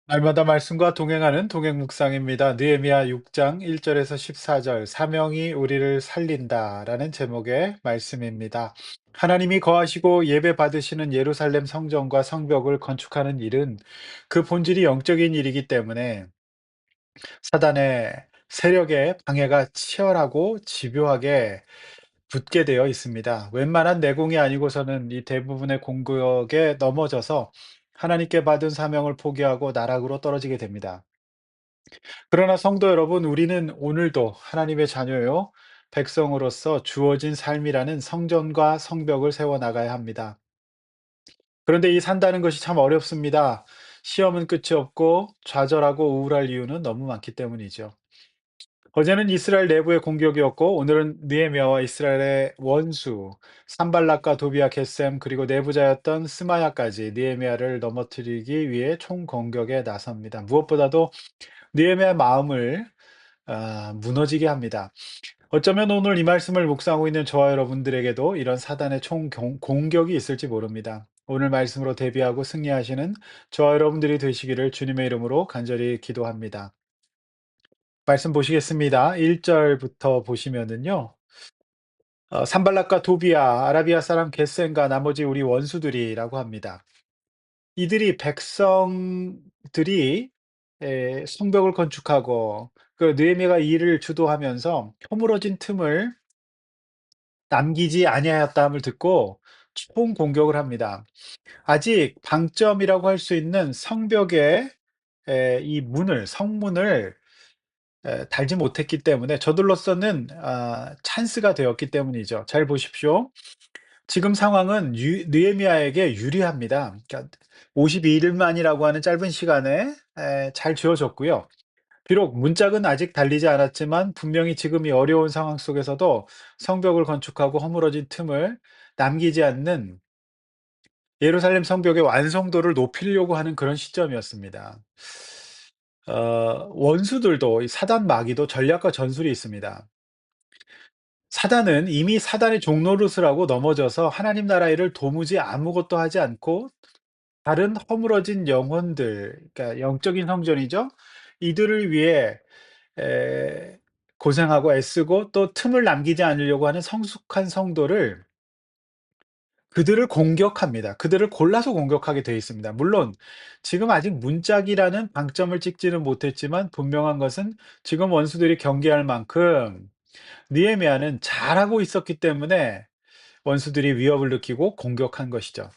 날마다 말씀과 동행하는 동행 묵상입니다. 느헤미야 6장 1절에서 14절 사명이 우리를 살린다라는 제목의 말씀입니다. 하나님이 거하시고 예배 받으시는 예루살렘 성전과 성벽을 건축하는 일은 그 본질이 영적인 일이기 때문에 사단의 세력의 방해가 치열하고 집요하게 붙게 되어 있습니다. 웬만한 내공이 아니고서는 이 대부분의 공격에 넘어져서 하나님께 받은 사명을 포기하고 나락으로 떨어지게 됩니다. 그러나 성도 여러분, 우리는 오늘도 하나님의 자녀요, 백성으로서 주어진 삶이라는 성전과 성벽을 세워 나가야 합니다. 그런데 이 산다는 것이 참 어렵습니다. 시험은 끝이 없고 좌절하고 우울할 이유는 너무 많기 때문이죠. 어제는 이스라엘 내부의 공격이었고 오늘은 느헤미야와 이스라엘의 원수 산발락과 도비아 겟셈 그리고 내부자였던 스마야까지 느헤미야를 넘어뜨리기 위해 총공격에 나섭니다. 무엇보다도 느헤미야의 마음을 무너지게 합니다. 어쩌면 오늘 이 말씀을 묵상하고 있는 저와 여러분들에게도 이런 사단의 공격이 있을지 모릅니다. 오늘 말씀으로 대비하고 승리하시는 저와 여러분들이 되시기를 주님의 이름으로 간절히 기도합니다. 말씀 보시겠습니다. 1절부터 보시면은요. 산발락과 도비아, 아라비아 사람 겟셈과 나머지 우리 원수들이라고 합니다. 이들이 백성들이 성벽을 건축하고 그 느헤미야가 이 일을 주도하면서 허물어진 틈을 남기지 아니하였다함을 듣고 총공격을 합니다. 아직 방점이라고 할 수 있는 성벽의 이 문을 성문을 달지 못했기 때문에 저들로서는 찬스가 되었기 때문이죠. 잘 보십시오. 지금 상황은 느헤미야에게 유리합니다. 그러니까 52일 만이라고 하는 짧은 시간에 잘 지어졌고요. 비록 문짝은 아직 달리지 않았지만 분명히 지금 이 어려운 상황 속에서도 성벽을 건축하고 허물어진 틈을 남기지 않는 예루살렘 성벽의 완성도를 높이려고 하는 그런 시점이었습니다. 원수들도 이 사단 마귀도 전략과 전술이 있습니다. 사단은 이미 사단의 종노릇을 하고 넘어져서 하나님 나라 일을 도무지 아무것도 하지 않고 다른 허물어진 영혼들, 그러니까 영적인 성전이죠. 이들을 위해 에, 고생하고 애쓰고 또 틈을 남기지 않으려고 하는 성숙한 성도를 그들을 공격합니다. 그들을 골라서 공격하게 되어 있습니다. 물론 지금 아직 문짝이라는 방점을 찍지는 못했지만 분명한 것은 지금 원수들이 경계할 만큼 느헤미야는 잘하고 있었기 때문에 원수들이 위협을 느끼고 공격한 것이죠.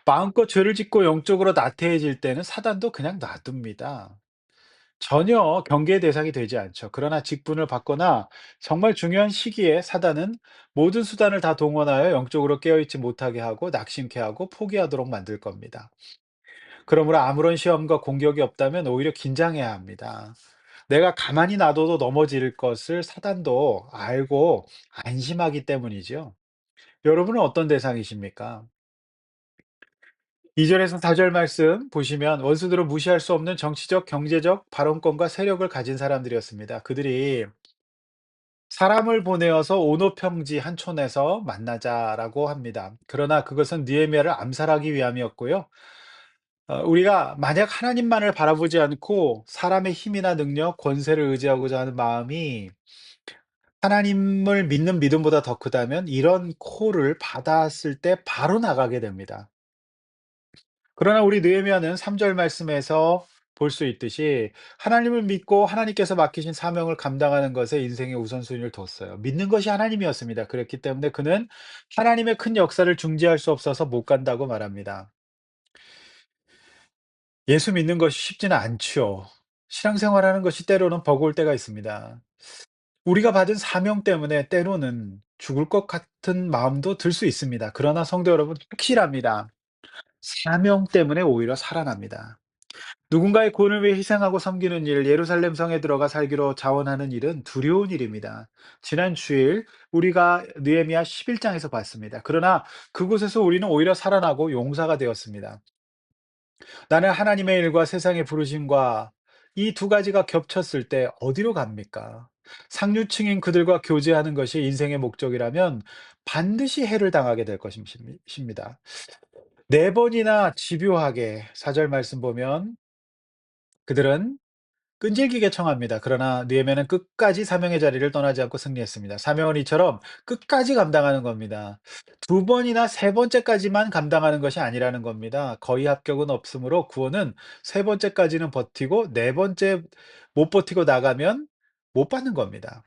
마음껏 죄를 짓고 영적으로 나태해질 때는 사단도 그냥 놔둡니다. 전혀 경계의 대상이 되지 않죠. 그러나 직분을 받거나 정말 중요한 시기에 사단은 모든 수단을 다 동원하여 영적으로 깨어있지 못하게 하고 낙심케 하고 포기하도록 만들 겁니다. 그러므로 아무런 시험과 공격이 없다면 오히려 긴장해야 합니다. 내가 가만히 놔둬도 넘어질 것을 사단도 알고 안심하기 때문이죠. 여러분은 어떤 대상이십니까? 2절에서 4절 말씀 보시면 원수들은 무시할 수 없는 정치적, 경제적 발언권과 세력을 가진 사람들이었습니다. 그들이 사람을 보내어서 오노평지 한 촌에서 만나자라고 합니다. 그러나 그것은 느헤미야를 암살하기 위함이었고요. 우리가 만약 하나님만을 바라보지 않고 사람의 힘이나 능력, 권세를 의지하고자 하는 마음이 하나님을 믿는 믿음보다 더 크다면 이런 콜을 받았을 때 바로 나가게 됩니다. 그러나 우리 느헤미야는 3절 말씀에서 볼 수 있듯이 하나님을 믿고 하나님께서 맡기신 사명을 감당하는 것에 인생의 우선순위를 뒀어요. 믿는 것이 하나님이었습니다. 그렇기 때문에 그는 하나님의 큰 역사를 중지할 수 없어서 못 간다고 말합니다. 예수 믿는 것이 쉽지는 않죠. 신앙생활하는 것이 때로는 버거울 때가 있습니다. 우리가 받은 사명 때문에 때로는 죽을 것 같은 마음도 들 수 있습니다. 그러나 성도 여러분 확실합니다. 사명 때문에 오히려 살아납니다. 누군가의 구원을 위해 희생하고 섬기는 일, 예루살렘 성에 들어가 살기로 자원하는 일은 두려운 일입니다. 지난 주일 우리가 느헤미야 11장에서 봤습니다. 그러나 그곳에서 우리는 오히려 살아나고 용사가 되었습니다. 나는 하나님의 일과 세상의 부르심과 이 두 가지가 겹쳤을 때 어디로 갑니까? 상류층인 그들과 교제하는 것이 인생의 목적이라면 반드시 해를 당하게 될 것입니다. 네 번이나 집요하게 4절 말씀 보면 그들은 끈질기게 청합니다. 그러나 느헤미야는 끝까지 사명의 자리를 떠나지 않고 승리했습니다. 사명은 이처럼 끝까지 감당하는 겁니다. 두 번이나 세 번째까지만 감당하는 것이 아니라는 겁니다. 거의 합격은 없으므로 구원은 세 번째까지는 버티고 네 번째 못 버티고 나가면 못 받는 겁니다.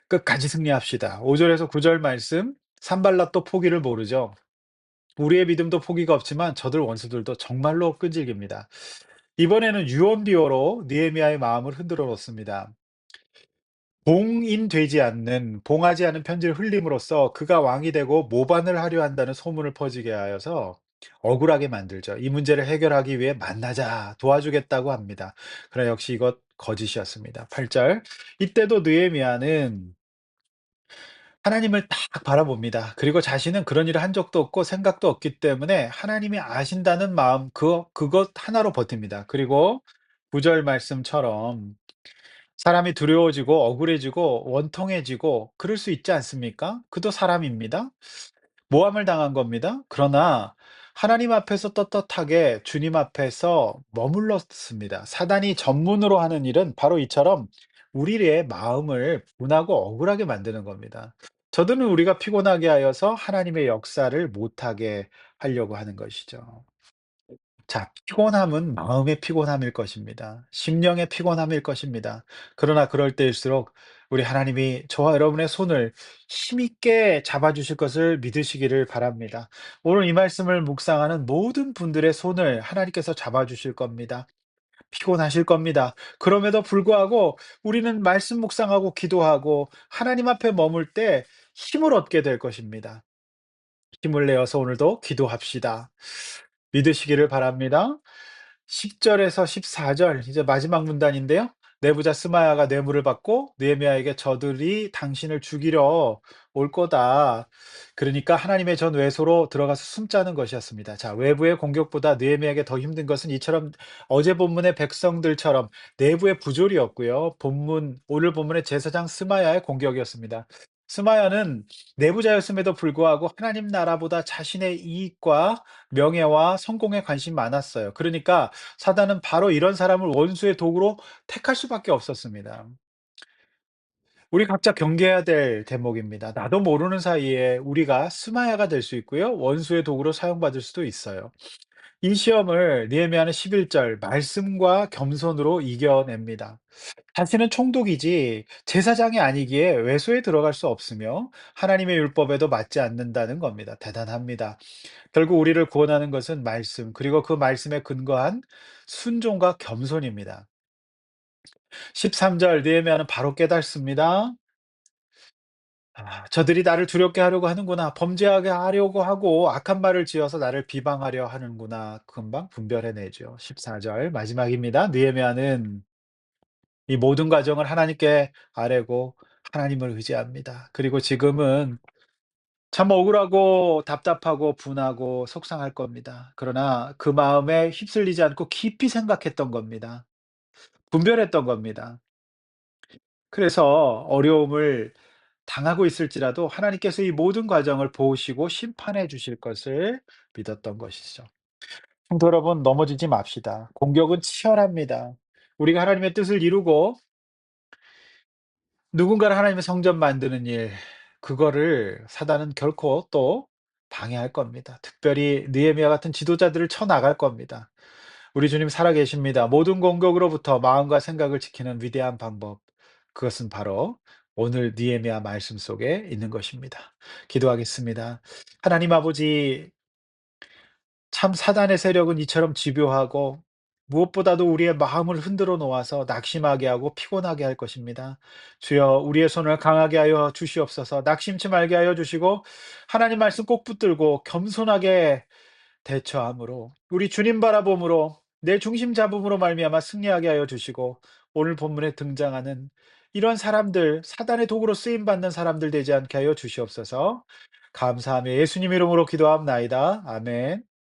끝까지 승리합시다. 5 절에서 9절 말씀 산발락도 포기를 모르죠. 우리의 믿음도 포기가 없지만 저들 원수들도 정말로 끈질깁니다. 이번에는 유언비어로 느헤미야의 마음을 흔들어 놓습니다. 봉인되지 않는 봉하지 않은 편지를 흘림으로써 그가 왕이 되고 모반을 하려 한다는 소문을 퍼지게 하여서 억울하게 만들죠. 이 문제를 해결하기 위해 만나자 도와주겠다고 합니다. 그러나 역시 이것 거짓이었습니다. 8절 이때도 느헤미야는 하나님을 딱 바라봅니다. 그리고 자신은 그런 일을 한 적도 없고 생각도 없기 때문에 하나님이 아신다는 마음 그것 하나로 버팁니다. 그리고 9절 말씀처럼 사람이 두려워지고 억울해지고 원통해지고 그럴 수 있지 않습니까? 그도 사람입니다. 모함을 당한 겁니다. 그러나 하나님 앞에서 떳떳하게 주님 앞에서 머물렀습니다. 사단이 전문으로 하는 일은 바로 이처럼 우리의 마음을 분하고 억울하게 만드는 겁니다. 저들은 우리가 피곤하게 하여서 하나님의 역사를 못하게 하려고 하는 것이죠. 자, 피곤함은 마음의 피곤함일 것입니다. 심령의 피곤함일 것입니다. 그러나 그럴 때일수록 우리 하나님이 저와 여러분의 손을 힘있게 잡아주실 것을 믿으시기를 바랍니다. 오늘 이 말씀을 묵상하는 모든 분들의 손을 하나님께서 잡아주실 겁니다. 피곤하실 겁니다. 그럼에도 불구하고 우리는 말씀 묵상하고 기도하고 하나님 앞에 머물 때 힘을 얻게 될 것입니다. 힘을 내어서 오늘도 기도합시다. 믿으시기를 바랍니다. 10 절에서 14절 이제 마지막 문단인데요. 내부자 스마야가 뇌물을 받고 느헤미야에게 "저들이 당신을 죽이려 올 거다." 그러니까 하나님의 전 외소로 들어가서 숨자는 것이었습니다. 자, 외부의 공격보다 느헤미야에게 더 힘든 것은 이처럼 어제 본문의 백성들처럼 내부의 부조리였고요. 오늘 본문의 제사장 스마야의 공격이었습니다. 스마야는 내부자였음에도 불구하고 하나님 나라보다 자신의 이익과 명예와 성공에 관심이 많았어요. 그러니까 사단은 바로 이런 사람을 원수의 도구로 택할 수밖에 없었습니다. 우리 각자 경계해야 될 대목입니다. 나도 모르는 사이에 우리가 스마야가 될 수 있고요. 원수의 도구로 사용받을 수도 있어요. 이 시험을 느헤미야는 11절 말씀과 겸손으로 이겨냅니다. 자신은 총독이지 제사장이 아니기에 외소에 들어갈 수 없으며 하나님의 율법에도 맞지 않는다는 겁니다. 대단합니다. 결국 우리를 구원하는 것은 말씀, 그리고 그 말씀에 근거한 순종과 겸손입니다. 13절 느헤미야는 바로 깨닫습니다. 저들이 나를 두렵게 하려고 하는구나. 범죄하게 하려고 하고 악한 말을 지어서 나를 비방하려 하는구나. 금방 분별해내죠. 14절 마지막입니다. 느헤미야는 이 모든 과정을 하나님께 아뢰고 하나님을 의지합니다. 그리고 지금은 참 억울하고 답답하고 분하고 속상할 겁니다. 그러나 그 마음에 휩쓸리지 않고 깊이 생각했던 겁니다. 분별했던 겁니다. 그래서 어려움을 당하고 있을지라도 하나님께서 이 모든 과정을 보시고 심판해 주실 것을 믿었던 것이죠. 성도 여러분, 넘어지지 맙시다. 공격은 치열합니다. 우리가 하나님의 뜻을 이루고 누군가를 하나님의 성전 만드는 일, 그거를 사단은 결코 또 방해할 겁니다. 특별히 느헤미야 같은 지도자들을 쳐 나갈 겁니다. 우리 주님 살아계십니다. 모든 공격으로부터 마음과 생각을 지키는 위대한 방법. 그것은 바로 오늘 느헤미야 말씀 속에 있는 것입니다. 기도하겠습니다. 하나님 아버지, 참 사단의 세력은 이처럼 집요하고 무엇보다도 우리의 마음을 흔들어 놓아서 낙심하게 하고 피곤하게 할 것입니다. 주여, 우리의 손을 강하게 하여 주시옵소서. 낙심치 말게 하여 주시고 하나님 말씀 꼭 붙들고 겸손하게 대처함으로 우리 주님 바라봄으로 내 중심 잡음으로 말미암아 승리하게 하여 주시고 오늘 본문에 등장하는 이런 사람들, 사단의 도구로 쓰임 받는 사람들 되지 않게 하여 주시옵소서. 감사하며 예수님 이름으로 기도함나이다. 아멘.